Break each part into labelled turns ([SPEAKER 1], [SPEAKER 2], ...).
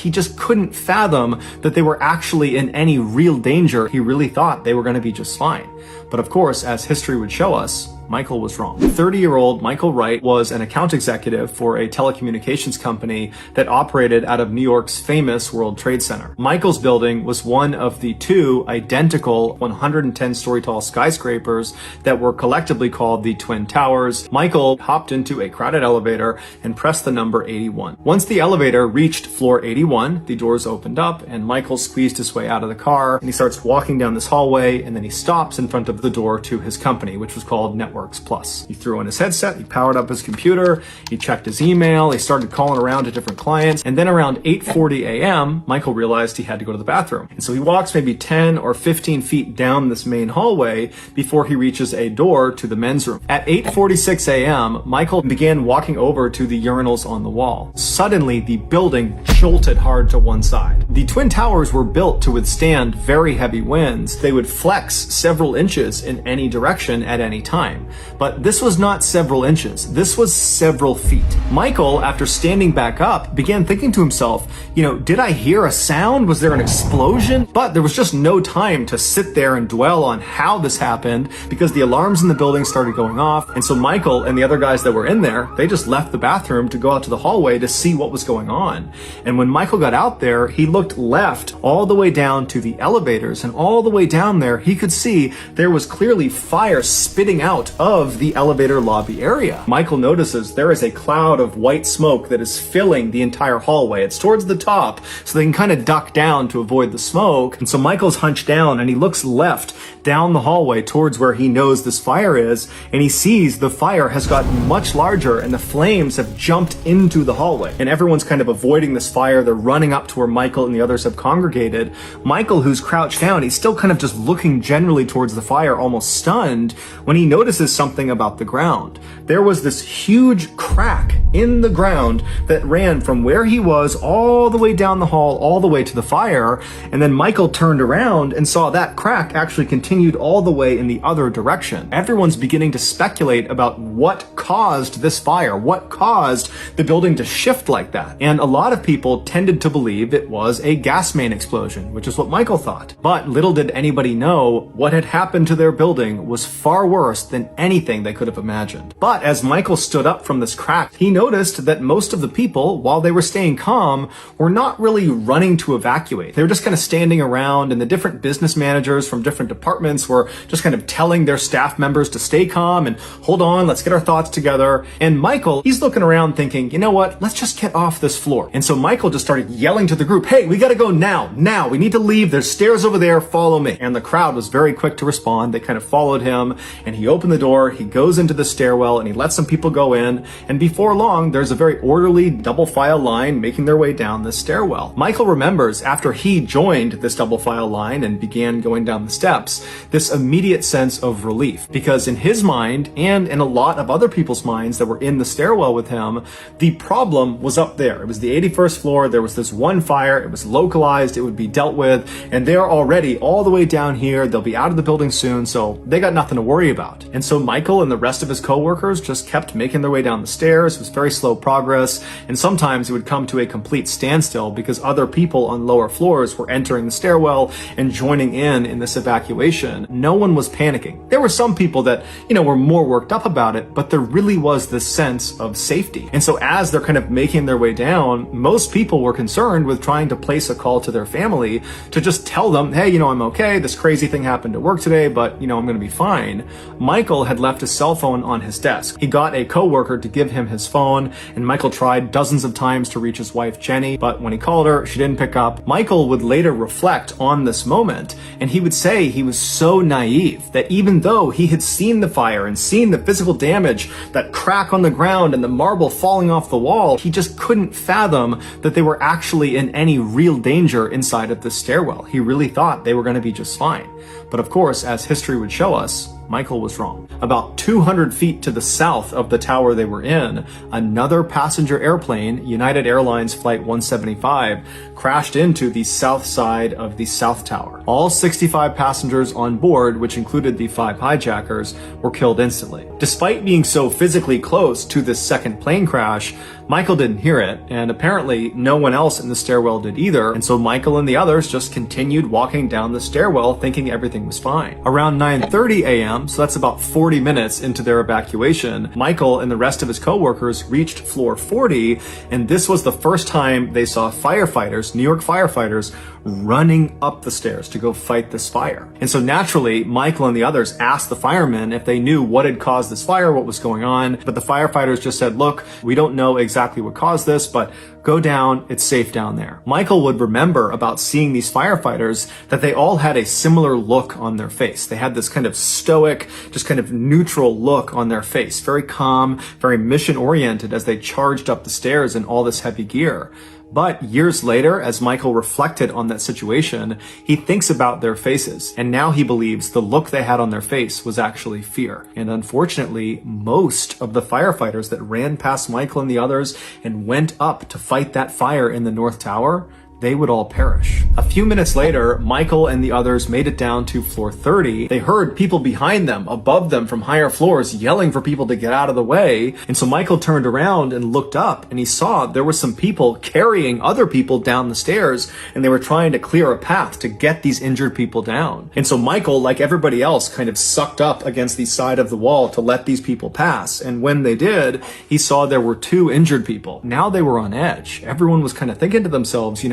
[SPEAKER 1] he just couldn't fathom that they were actually in any real danger. He really thought they were going to be just fine. But of course, as history would show us, Michael was wrong. 30-year-old Michael Wright was an account executive for a telecommunications company that operated out of New York's famous World Trade Center. Michael's building was one of the two identical 110-story tall skyscrapers that were collectively called the Twin Towers. Michael hopped into a crowded elevator and pressed the number 81. Once the elevator reached floor 81, the doors opened up and Michael squeezed his way out of the car and he starts walking down this hallway, and then he stops in front of the door to his company, which was called Networks Plus. He threw on his headset, he powered up his computer, he checked his email, he started calling around to different clients, and then around 8:40 a.m., Michael realized he had to go to the bathroom. And so he walks maybe 10 or 15 feet down this main hallway before he reaches a door to the men's room. At 8:46 a.m., Michael began walking over to the urinals on the wall. Suddenly, the building jolted hard to one side. The Twin Towers were built to withstand very heavy winds. They would flex several inches in any direction at any time. But this was not several inches. This was several feet. Michael, after standing back up, began thinking to himself, did I hear a sound? Was there an explosion? But there was just no time to sit there and dwell on how this happened because the alarms in the building started going off. And so Michael and the other guys that were in there, they just left the bathroom to go out to the hallway to see what was going on. And when Michael got out there, he looked left all the way down to the elevators, and all the way down there, he could see there was clearly fire spitting out of the elevator lobby area. Michael notices there is a cloud of white smoke that is filling the entire hallway. It's towards the top, so they can kind of duck down to avoid the smoke. And so Michael's hunched down and he looks left down the hallway towards where he knows this fire is, and he sees the fire has gotten much larger and the flames have jumped into the hallway. And everyone's kind of avoiding this fire. They're running up to where Michael and the others have congregated. Michael, who's crouched down, he's still kind of just looking generally towards the fire, almost stunned, when he notices something about the ground. There was this huge crack in the ground that ran from where he was all the way down the hall, all the way to the fire. And then Michael turned around and saw that crack actually continued all the way in the other direction. Everyone's beginning to speculate about what caused this fire, what caused the building to shift like that. And a lot of people tended to believe it was a gas main explosion, which is what Michael thought. But little did anybody know what had happened to their building was far worse than anything they could have imagined. But as Michael stood up from this crack, he noticed that most of the people, while they were staying calm, were not really running to evacuate. They were just kind of standing around, and the different business managers from different departments were just kind of telling their staff members to stay calm and hold on, let's get our thoughts together. And Michael, he's looking around thinking, you know what, let's just get off this floor. And so Michael just started yelling to the group, hey, we gotta go now, we need to leave, there's stairs over there, follow me. And the crowd was very quick to respond. They kind of followed him, and he opened the door, he goes into the stairwell, and he lets some people go in, and before long, there's a very orderly double file line making their way down this stairwell. Michael remembers after he joined this double file line and began going down the steps, this immediate sense of relief, because in his mind, and in a lot of other people's minds that were in the stairwell with him, the problem was up there. It was the 81st floor, there was this one fire, it was localized, it would be dealt with, and they're already all the way down here, they'll be out of the building soon, so they got nothing to worry about. And so Michael and the rest of his coworkers just kept making their way down the stairs. It was very slow progress, and sometimes it would come to a complete standstill because other people on lower floors were entering the stairwell and joining in this evacuation. No one was panicking. There were some people that, were more worked up about it, but there really was this sense of safety. And so as they're kind of making their way down, most people were concerned with trying to place a call to their family to just tell them, hey, I'm okay, this crazy thing happened at work today, but, I'm going to be fine. Michael had left his cell phone on his desk. He got a coworker to give him his phone, and Michael tried dozens of times to reach his wife, Jenny, but when he called her, she didn't pick up. Michael would later reflect on this moment, and he would say he was so naive that even though he had seen the fire and seen the physical damage, that crack on the ground and the marble falling off the wall, he just couldn't fathom that they were actually in any real danger inside of the stairwell. He really thought they were going to be just fine. But of course, as history would show us, Michael was wrong. About 200 feet to the south of the tower they were in, another passenger airplane, United Airlines Flight 175, crashed into the south side of the South Tower. All 65 passengers on board, which included the 5 hijackers, were killed instantly. Despite being so physically close to this second plane crash, Michael didn't hear it, and apparently no one else in the stairwell did either, and so Michael and the others just continued walking down the stairwell thinking everything was fine. Around 9:30 a.m., so that's about 40 minutes into their evacuation, Michael and the rest of his coworkers reached floor 40, and this was the first time they saw firefighters, New York firefighters, running up the stairs to go fight this fire. And so naturally, Michael and the others asked the firemen if they knew what had caused this fire, what was going on, but the firefighters just said, look, we don't know exactly what caused this, but go down, it's safe down there. Michael would remember about seeing these firefighters that they all had a similar look on their face. They had this kind of stoic, just kind of neutral look on their face, very calm, very mission-oriented as they charged up the stairs in all this heavy gear. But years later, as Michael reflected on that situation, he thinks about their faces, and now he believes the look they had on their face was actually fear. And unfortunately, most of the firefighters that ran past Michael and the others and went up to fight that fire in the North Tower, they would all perish. A few minutes later, Michael and the others made it down to floor 30. They heard people behind them, above them from higher floors, yelling for people to get out of the way. And so Michael turned around and looked up, and he saw there were some people carrying other people down the stairs, and they were trying to clear a path to get these injured people down. And so Michael, like everybody else, kind of sucked up against the side of the wall to let these people pass. And when they did, he saw there were 2 injured people. Now they were on edge. Everyone was kind of thinking to themselves,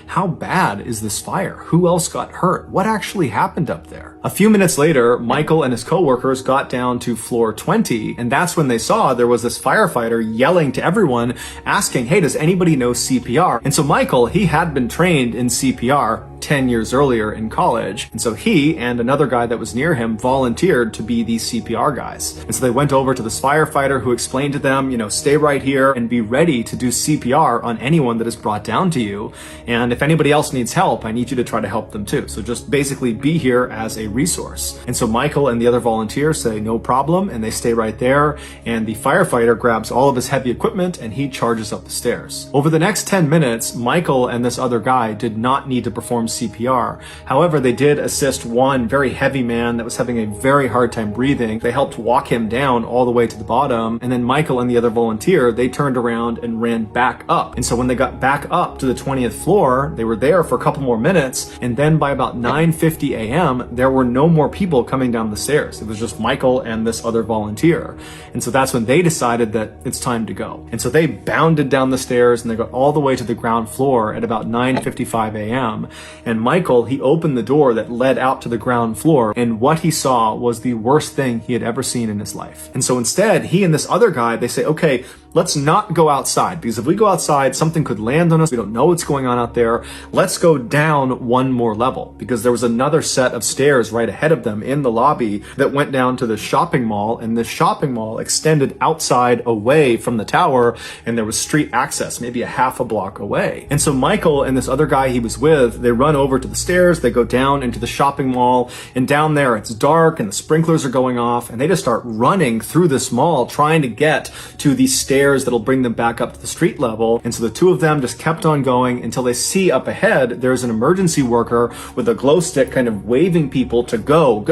[SPEAKER 1] how bad is this fire? Who else got hurt? What actually happened up there? A few minutes later, Michael and his coworkers got down to floor 20, and that's when they saw there was this firefighter yelling to everyone, asking, hey, does anybody know CPR? And so Michael, he had been trained in CPR 10 years earlier in college. And so he and another guy that was near him volunteered to be these CPR guys. And so they went over to this firefighter who explained to them, stay right here and be ready to do CPR on anyone that is brought down to you. And if anybody else needs help, I need you to try to help them too. So just basically be here as a resource. And so Michael and the other volunteers say no problem, and they stay right there. And the firefighter grabs all of his heavy equipment and he charges up the stairs. Over the next 10 minutes, Michael and this other guy did not need to perform CPR. However, they did assist one very heavy man that was having a very hard time breathing. They helped walk him down all the way to the bottom. And then Michael and the other volunteer, they turned around and ran back up. And so when they got back up to the 20th floor, they were there for a couple more minutes. And then by about 9:50 a.m., there were no more people coming down the stairs. It was just Michael and this other volunteer. And so that's when they decided that it's time to go. And so they bounded down the stairs and they got all the way to the ground floor at about 9:55 a.m. And Michael, he opened the door that led out to the ground floor, and what he saw was the worst thing he had ever seen in his life. And so instead, he and this other guy, they say, okay, let's not go outside, because if we go outside, something could land on us. We don't know what's going on out there. Let's go down one more level, because there was another set of stairs right ahead of them in the lobby that went down to the shopping mall, and the shopping mall extended outside away from the tower, and there was street access, maybe a half a block away. And so Michael and this other guy he was with, they run over to the stairs, they go down into the shopping mall, and down there it's dark and the sprinklers are going off, and they just start running through this mall trying to get to the stairs that'll bring them back up to the street level. And so the two of them just kept on going until they see up ahead there's an emergency worker with a glow stick kind of waving people to go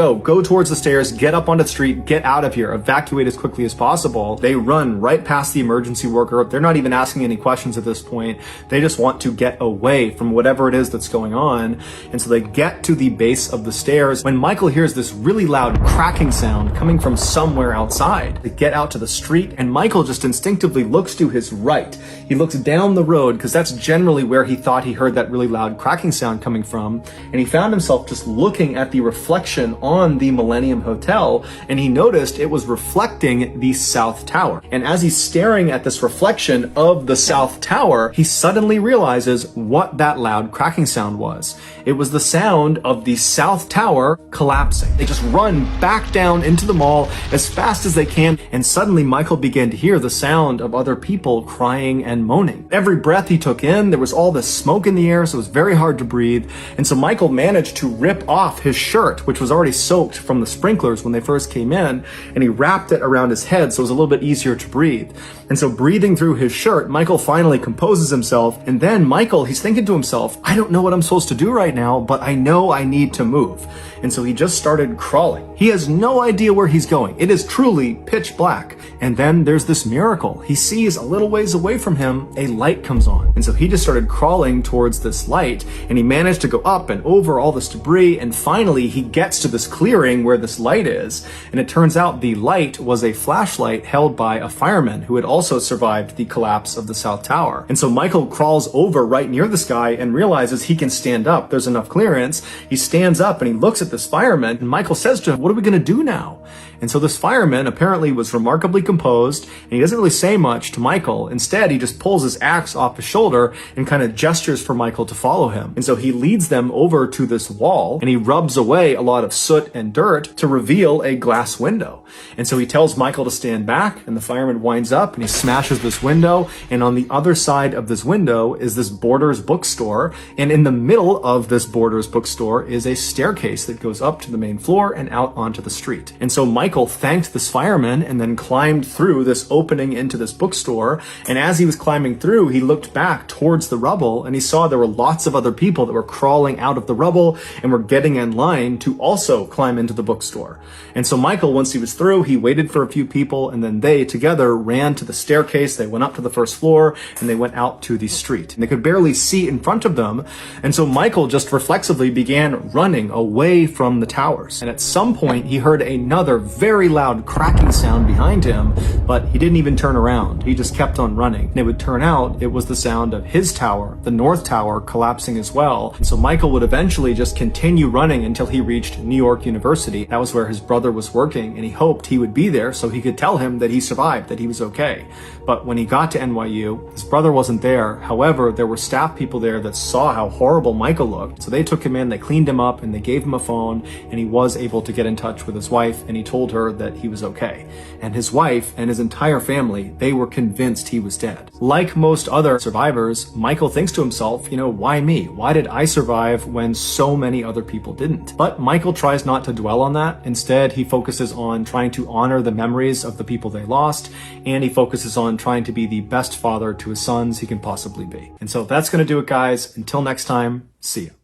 [SPEAKER 1] towards the stairs, get up onto the street, get out of here, evacuate as quickly as possible. They run right past the emergency worker. They're not even asking any questions at this point. They just want to get away from whatever it is that's going on. And so they get to the base of the stairs when Michael hears this really loud cracking sound coming from somewhere outside. They get out to the street, and Michael just instinctively looks to his right. He looks down the road because that's generally where he thought he heard that really loud cracking sound coming from. And he found himself just looking at the reflection on the Millennium Hotel, and he noticed it was reflecting the South Tower. And as he's staring at this reflection of the South Tower, he suddenly realizes what that loud cracking sound was. It was the sound of the South Tower collapsing. They just run back down into the mall as fast as they can, and suddenly Michael began to hear the sound of other people crying and moaning. Every breath he took in, there was all this smoke in the air, so it was very hard to breathe. And so Michael managed to rip off his shirt, which was already soaked from the sprinklers when they first came in, and he wrapped it around his head so it was a little bit easier to breathe. And so breathing through his shirt, Michael finally composes himself, and then Michael, he's thinking to himself, I don't know what I'm supposed to do right now, but I know I need to move. And so he just started crawling. He has no idea where he's going. It is truly pitch black. And then there's this miracle. he sees a little ways away from him, a light comes on. And so he just started crawling towards this light, and he managed to go up and over all this debris, and finally he gets to this clearing where this light is, and it turns out the light was a flashlight held by a fireman who had also survived the collapse of the South Tower. And so Michael crawls over right near this guy and realizes he can stand up. There's enough clearance. He stands up and he looks at this fireman, and Michael says to him, "What are we going to do now?" And so this fireman apparently was remarkably composed, and he doesn't really say much to Michael. Instead, he just pulls his axe off his shoulder and kind of gestures for Michael to follow him. And so he leads them over to this wall, and he rubs away a lot of soot and dirt to reveal a glass window. And so he tells Michael to stand back, and the fireman winds up and he smashes this window, and on the other side of this window is this Borders bookstore, and in the middle of this Borders bookstore is a staircase that goes up to the main floor and out onto the street. And so Michael thanked this fireman and then climbed through this opening into this bookstore, and as he was climbing through, he looked back towards the rubble and he saw there were lots of other people that were crawling out of the rubble and were getting in line to also climb into the bookstore. And so Michael, once he was through, he waited for a few people, and then they together ran to the staircase. They went up to the first floor and they went out to the street, and they could barely see in front of them. And so Michael just reflexively began running away from the towers. And at some point he heard another very loud cracking sound behind him, but he didn't even turn around. He just kept on running. And it would turn out it was the sound of his tower, the North Tower, collapsing as well. And so Michael would eventually just continue running until he reached New York University. That was where his brother was working, and he hoped he would be there so he could tell him that he survived, that he was okay. But when he got to NYU, his brother wasn't there. However, there were staff people there that saw how horrible Michael looked. So they took him in, they cleaned him up, and they gave him a phone, and he was able to get in touch with his wife, and he told her that he was okay. And his wife and his entire family, they were convinced he was dead. Like most other survivors, Michael thinks to himself, why me? Why did I survive when so many other people didn't? But Michael tries not to dwell on that. Instead, he focuses on trying to honor the memories of the people they lost, and he focuses on trying to be the best father to his sons he can possibly be. And so that's going to do it, guys. Until next time, see you.